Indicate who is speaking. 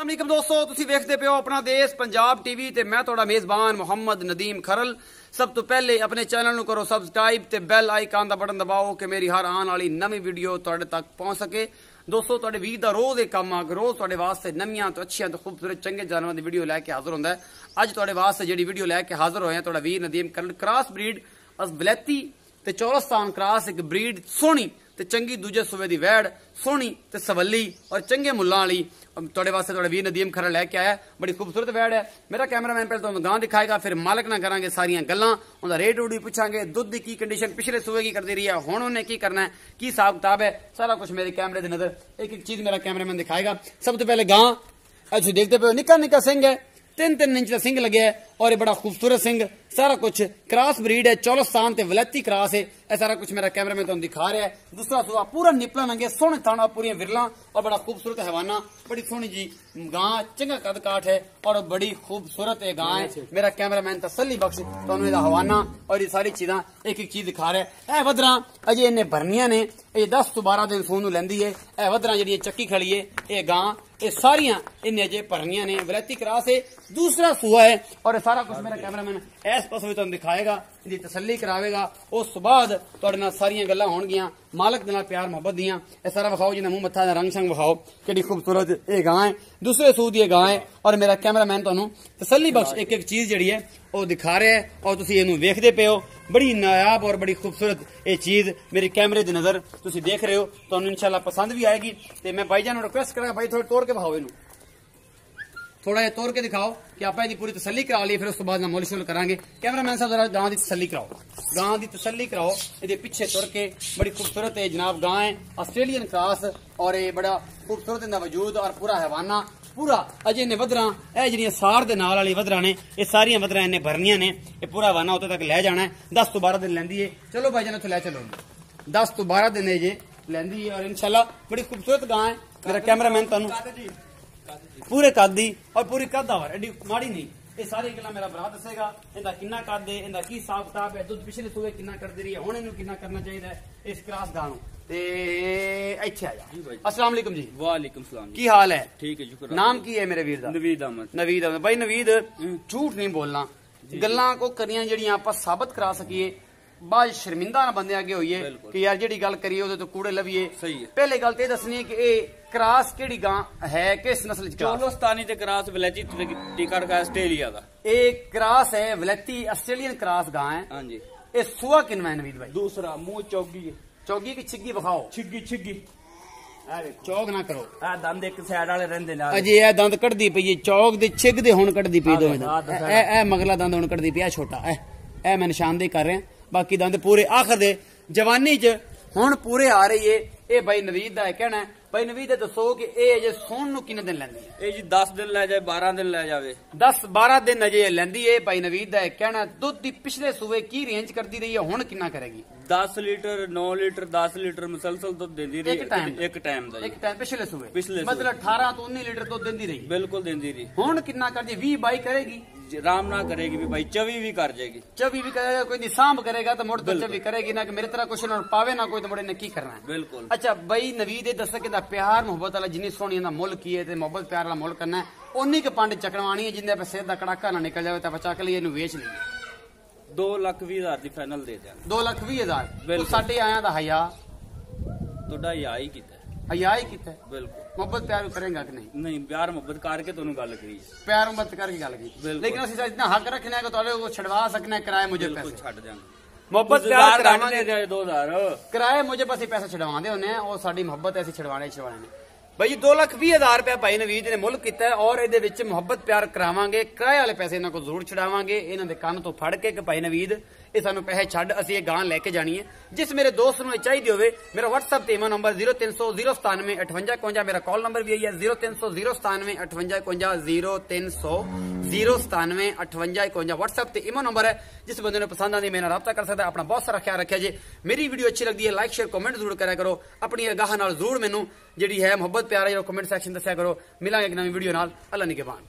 Speaker 1: अस्सलाम वालेकुम दोस्तों, तुसी देखते पे हो अपना देश पंजाब टीवी ते मैं तुहाडा मेजबान मोहम्मद नदीम खरल। सब तो पहले अपने चैनल ਨੂੰ करो सबसक्राइब ते बैल आइकन ਦਾ बटन दबाओ कि मेरी हर आने वाली नवी वीडियो ਤੁਹਾਡੇ तक पहुंच सके। दोस्तों ਤੁਹਾਡੇ ਵੀਰ ਦਾ ਰੋਜ਼ ਇਹ ਕੰਮ ਆ ਕਿ ਰੋਜ਼ ਤੁਹਾਡੇ ਵਾਸਤੇ ਨਵੀਆਂ ਤੇ ਅੱਛੀਆਂ ਤੇ ਖੂਬਸੂਰਤ ਚੰਗੇ ਜਾਨਵਰਾਂ ਦੀ ਵੀਡੀਓ ਲੈ ਕੇ ਹਾਜ਼ਰ ਹੁੰਦਾ ਹੈ। ਅੱਜ ਤੁਹਾਡੇ ਵਾਸਤੇ ਜਿਹੜੀ ਵੀਡੀਓ ਲੈ ਕੇ ਹਾਜ਼ਰ ਹੋਏ ਆ ਤੁਹਾਡਾ ਵੀਰ ਨਦੀਮ ਖਰਲ ਕ੍ਰਾਸ ਬਰੀਡ ਅਸਬਲੈਤੀ ਤੇ ਚੌਰਸਤਾਨ ਕ੍ਰਾਸ ਇੱਕ ਬਰੀਡ ਸੋਹਣੀ ਤੇ ਚੰਗੀ ਦੂਜੇ ਸੂਬੇ ਦੀ ਵੈੜ सोहनी ते सवली और चंगे मुल्लां वाली तुहाडे वास्ते तुहाडा वीर नदीम खरल लैके आया। बड़ी खूबसूरत वैड़ है। मेरा कैमरामैन पहले तुहानूं गां दिखाएगा, फिर मालक ना करांगे सारियां गल्लां, उहदा रेट रूट भी पुछांगे, दुध दी की कंडीशन पिछले सूबे की करदी रही है, हुण उहने की करना है, की हिसाब किताब है, सारा कुछ मेरे कैमरे दे नजर एक एक चीज मेरा कैमरामैन दिखाएगा। सब तो पहले गां तुसीं देखते पे निक्का निक्का सिंह है, 3-3 इंच का सिंह लगे है और ये बड़ा खूबसूरत सिंह, सारा कुछ क्रॉस ब्रीड है, चौरस्तान ते वलैती क्रॉस है। यह सारा कुछ मेरा कैमरा में तुम दिखा रहा है। दूसरा सुबह पूरा निपला नंगे सोहने थाना पूरी विरला और बड़ा खूबसूरत हैवाना, बड़ी सोहनी जी गां, चंगा कद काठ है और बड़ी खूबसूरत है गां है। मेरा कैमरामैन तसल्ली बख्श तुहानूं इहदा हवाना और ये सारी चीज़ां एक एक चीज दिखा रहा है। ए वधरा अजे इन्हें भरनियां ने, ये 10 ਤੋਂ 12 दिन सून लैंदी है। ए वधरा जी चक्की खड़ी है, ये गां, ये सारियां इन्हें अजे भरनियां ने, वलैती क्रॉस है, दूसरा सूआ है और सारा कुछ मेरा कैमरामैन इस पासों भी तुहानूं दिखाएगा, इहदी तसल्ली करावेगा। उस बाद तुहाडे नाल सारियां गल्लां होणगियां मालक दे नाल प्यार मोहब्बत दियां। ये सारा विखाओ जिन्हें मुंह मत्था रंग संग विखाओ, किहड़ी खूबसूरत ये गां है, दूसरे सूह दी गां है और मेरा कैमरामैन तुहानूं तसल्ली बख्श एक एक चीज जिहड़ी है वो दिखा रहा है और तुसीं इहनूं वेखदे पे हो। बड़ी नायाब और बड़ी खूबसूरत ये चीज मेरे कैमरे दी नजर तुसीं देख रहे हो, तुहानूं इंशाअल्लाह पसंद भी आएगी। ते मैं भाईजान नूं रिक्वेस्ट करांगा भाई थोड़ा तोड़ के विखाओ, इहनूं थोड़ा जिहा तोड़ के दिखाओ कि आप इसकी पूरी तसल्ली करा ली, फिर उस तो बाद मुल शुल करांगे। कैमरामैन साहब जरा गां की तसल्ली कराओ, गां की तसल्ली कराओ, ये पिछे तुर के बड़ी खूबसूरत है जनाब गां है, ऑस्ट्रेलियन क्रॉस और ये बड़ा खूबसूरत इनका वजूद और पूरा हैवाना पूरा अजे इन्हें वधरा ए जी सार दे नाल वाली वधरा ने, ये सारियां वधरा इन्हें भरनियां ने, ये पूरा हैवाना उत्ते तक लै जाना है। 10 ਤੋਂ 12 दिन लैंदी है। चलो भाई जान उत्थे लै चलो, 10 ਤੋਂ 12 दिन है जे लैंदी है और इंशाल्लाह बड़ी खूबसूरत गां है। मेरा कैमरामैन तुहानूं पूरे कद दी और पूरी कद आवर एडी माड़ी नहीं, ये सारी गल्लां मेरा भरा दसेगा। इहदा किन्ना कद है, इहदा की हिसाब किताब है, दुध पिछले सूबे किन्ना करदी रही है, हुण इहनूं किन्ना करना चाहिए इस क्रॉस गां नूं। ते इत्थे आ जा। अस्सलाम वालेकुम जी।
Speaker 2: वालेकुम सलाम।
Speaker 1: की हाल है?
Speaker 2: ठीक है, शुक्र।
Speaker 1: नाम की है मेरे वीर दा?
Speaker 2: नवीद अहमद।
Speaker 1: नवीद अहमद भाई, नवीद झूठ नहीं बोलना, गल्लां को करियां जड़ियां आपां साबित करा सकीए, बाद शर्मिंदा ना बंदे अगे होइए कि यार जेड़ी गल करिए ओदे तो कूड़े लवीए।
Speaker 2: सही है।
Speaker 1: पहले गल ते दसनी है कि ए क्रॉस केड़ी गां है, किस नस्ल च क्रॉस?
Speaker 2: चौरस्तानी ते क्रॉस वलैती टिकट का ऑस्ट्रेलिया का
Speaker 1: ए क्रॉस है, वलैती ऑस्ट्रेलियन क्रॉस गां है।
Speaker 2: हां जी।
Speaker 1: ए सुआ किनवा है नवीद भाई?
Speaker 2: दूसरा मुंह चौगी है,
Speaker 1: चौगी की छिग्गी बखाओ,
Speaker 2: छिग्गी छिग्गी
Speaker 1: चौक ना करो,
Speaker 2: आ दंद एक साइड वाले रहंदे ने,
Speaker 1: अजे ए दंद कढदी पई है, चौक दे छिग दे हुण कढदी पई दो ए मगला दंद हुण कढदी पई है, छोटा ए मैं निशानदेही कर रहा। बाकी दंद पूरे आखिर दे जवानी च हुण पूरे आ रही है। ए भाई नवीद दा कहना है। भाई नवीद दसो कि ए अजे सोन नूं किन्ने दिन लैंदी है?
Speaker 2: ए जी 10 दिन ले जाए, 12 दिन ले जावे,
Speaker 1: 10-12 दिन अजे लैंदी है। भाई नवीद दा कहना दुध दी पिछले सूबे की रेंज करदी रही है, हुण किन्ना करेगी?
Speaker 2: 10 लीटर 9 लीटर 10 लीटर मुसलसल दुध देंदी रही। एक टाइम दा,
Speaker 1: एक टाइम पिछले सूबे
Speaker 2: पिछले
Speaker 1: मतलब 18 ਤੋਂ 19 लीटर दुध देंदी रही,
Speaker 2: बिल्कुल देंदी रही।
Speaker 1: हुण किन्ना करदी? 20-22 करेगी,
Speaker 2: आराम ना करेगी भी भाई, 24 भी कर जाएगी,
Speaker 1: 24 भी करेगा, कोई नहीं सांभ करेगा तो मुड़ तो 24 करेगी ना, कि मेरी तरह कुछ ना पावे ना कोई तो मुड़े ने की करना है।
Speaker 2: बिल्कुल।
Speaker 1: अच्छा भाई नवीद दस कि प्यार मोहब्बत वाला जिन्नी सोहनी मुल की है, मोहब्बत प्यार वाला मुल करना है, उन्नी के पंड चकड़वानी है, जिन्हें पे सिर का कड़ाका ना निकल जाए तो चक लिए वेच लीए।
Speaker 2: 2,20,000 की फाइनल दे दिया।
Speaker 1: 2,20,000
Speaker 2: बिल्कुल।
Speaker 1: साडे आया दा हया
Speaker 2: ਤੁਹਾਡਾ ਯਾ ਹੀ ਕੀਤਾ,
Speaker 1: हया ही किता है।
Speaker 2: बिल्कुल।
Speaker 1: मोहब्बत प्यार करेगा कि नहीं?
Speaker 2: नहीं, प्यार मोहब्बत करके ਤੁਹਾਨੂੰ ਗੱਲ ਕਰੀ,
Speaker 1: प्यार मोहब्बत करके गल की, लेकिन असं इतना हक रखना है कि तुहाडे को छड़वा सकना है, किराए मुझे
Speaker 2: बिल्कुल
Speaker 1: पैसे
Speaker 2: ਛੱਡ ਦਿਆਂਗੇ।
Speaker 1: मोहब्बत प्यार करावांगे,
Speaker 2: 2000
Speaker 1: किराए मुझे पैसे छड़वाते होने हैं और साडी मोहब्बत ऐसी छड़वाने ने। भाई जी 2,20,000 रुपया भाई नवीद ने मुल किया और ये मोहब्बत प्यार करावांगे, किराए वाले पैसे इन्हों को जरूर छड़ावांगे। इन्हों के कान तो फड़ के भाई नवीद ये सानू पैसे छड़ असी ये गां लैके जानी है। जिस मेरे दोस्त नूं चाहिए होवे मेरा व्हाट्सएप ते ईमेल नंबर 0300 097 58 51, मेरा कॉल नंबर भी यही है 0300 097 58 51 0300 097 58 51 व्हाट्सएप ते ईमेल नंबर है। जिस बंदे ने पसंद आती मेरा रब्ता कर सकता है। अपना बहुत सारा ख्याल रखा जे। मेरी वीडियो अच्छी लगती है लाइक शेयर कमेंट जरूर करा करो, अपनी गाह नाल जरूर मैनू जिहड़ी है मोहब्बत प्यार जो कमेंट सैक्शन दस्या करो। मिलांगे एक नवी वीडियो नाल। अल्लाह निगहबान।